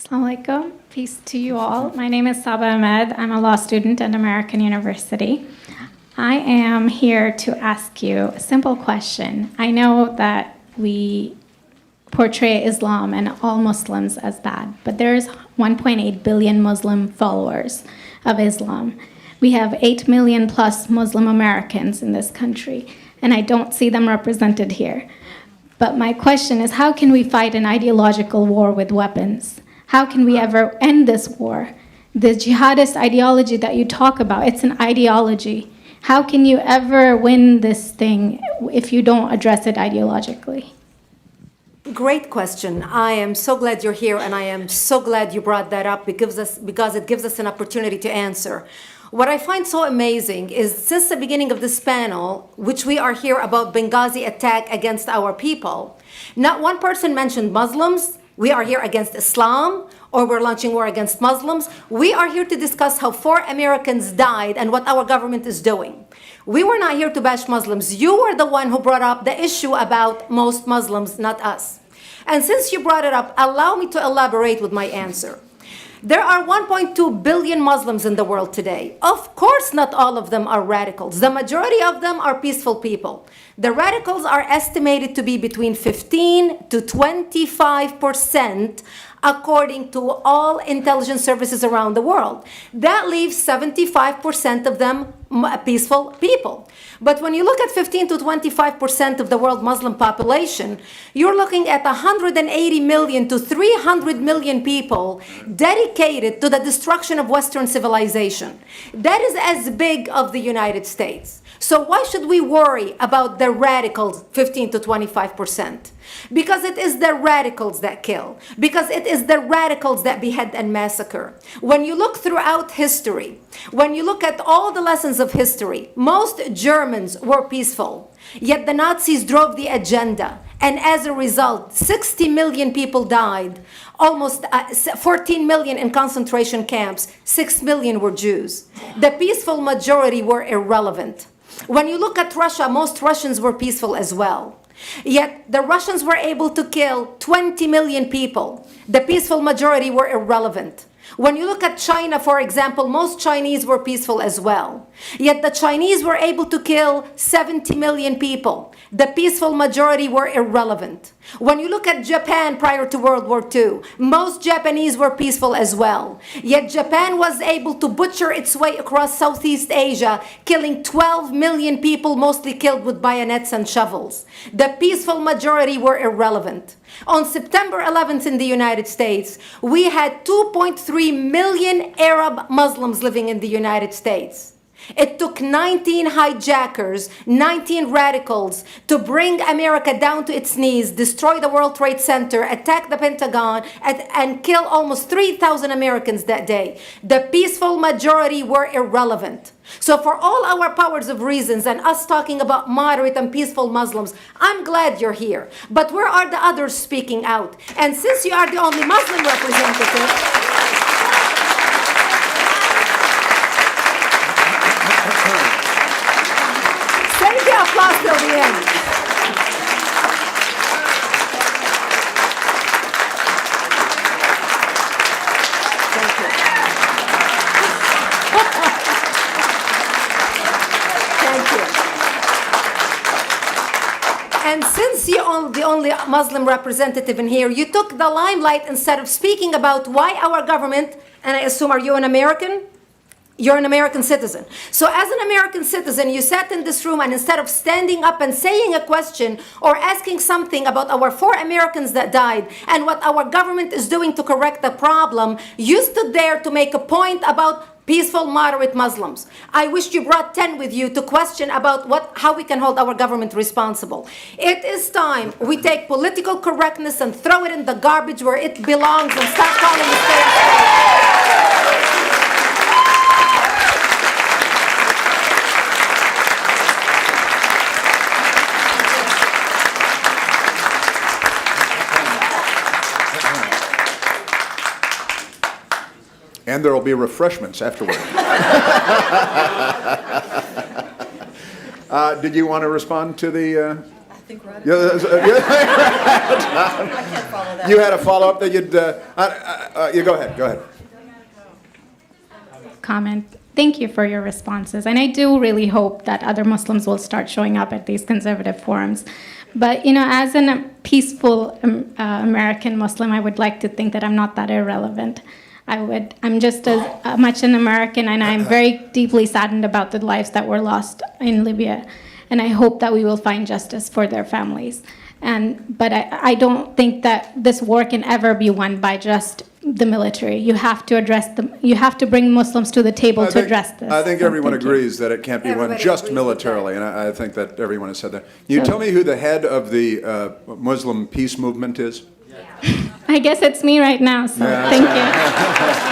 Assalamu alaikum. Peace to you all. My name is Saba Ahmed. I'm a law student at American University. I am here to ask you a simple question. I know that we portray Islam and all Muslims as bad, but there's 1.8 billion Muslim followers of Islam. We have 8 million plus Muslim Americans in this country, and I don't see them represented here. But my question is, how can we fight an ideological war with weapons? How can we ever end this war? The jihadist ideology that you talk about, it's an ideology. How can you ever win this thing if you don't address it ideologically? Great question. I am so glad you're here, and I am so glad you brought that up because it gives us an opportunity to answer. What I find so amazing is since the beginning of this panel, which we are here about Benghazi attack against our people, not one person mentioned Muslims. We are here against Islam, or we're launching war against Muslims. We are here to discuss how 4 Americans died and what our government is doing. We were not here to bash Muslims. You were the one who brought up the issue about most Muslims, not us. And since you brought it up, allow me to elaborate with my answer. There are 1.2 billion Muslims in the world today. Of course, not all of them are radicals. The majority of them are peaceful people. The radicals are estimated to be between 15 to 25%, according to all intelligence services around the world. That leaves 75% of them peaceful people. But when you look at 15 to 25% of the world Muslim population, you're looking at 180 million to 300 million people dedicated to the destruction of Western civilization. That is as big of the United States. So why should we worry about the radicals, 15 to 25%? Because it is the radicals that kill. Because it is the radicals that behead and massacre. When you look throughout history, when you look at all the lessons of history, most Germans were peaceful. Yet the Nazis drove the agenda. And as a result, 60 million people died. Almost 14 million in concentration camps. 6 million were Jews. The peaceful majority were irrelevant. When you look at Russia, most Russians were peaceful as well. Yet the Russians were able to kill 20 million people. The peaceful majority were irrelevant. When you look at China, for example, most Chinese were peaceful as well. Yet the Chinese were able to kill 70 million people. The peaceful majority were irrelevant. When you look at Japan prior to World War II, most Japanese were peaceful as well. Yet Japan was able to butcher its way across Southeast Asia, killing 12 million people, mostly killed with bayonets and shovels. The peaceful majority were irrelevant. On September 11th in the United States, we had 2.3 million Arab Muslims living in the United States. It took 19 hijackers, 19 radicals to bring America down to its knees, destroy the World Trade Center, attack the Pentagon, and kill almost 3,000 Americans that day. The peaceful majority were irrelevant. So for all our powers of reasons and us talking about moderate and peaceful Muslims, I'm glad you're here. But where are the others speaking out? And since you are the only Muslim representative, save the applause till the end. Thank you. Thank you. And since you're the only Muslim representative in here, you took the limelight instead of speaking about why our government, and I assume, are you an American? You're an American citizen. So as an American citizen, you sat in this room, and instead of standing up and saying a question or asking something about our 4 Americans that died and what our government is doing to correct the problem, you stood there to make a point about peaceful, moderate Muslims. I wish you brought 10 with you to question about how we can hold our government responsible. It is time we take political correctness and throw it in the garbage where it belongs and stop calling it fair. And there will be refreshments afterward. Did you want to respond to the... I think Rod. Yeah, I can't follow You had a follow-up that you'd, you go ahead. Comment. Thank you for your responses. And I do really hope that other Muslims will start showing up at these conservative forums. But, you know, as a peaceful American Muslim, I would like to think that I'm not that irrelevant. I'm just as much an American, and I'm very deeply saddened about the lives that were lost in Libya. And I hope that we will find justice for their families. But I don't think that this war can ever be won by just the military. You have to you have to bring Muslims to the table to address this. I think So everyone thank you. agrees that it can't be won Everybody just agrees with militarily, and I think that everyone has said that. You tell me who the head of the Muslim peace movement is? I guess it's me right now, so thank you.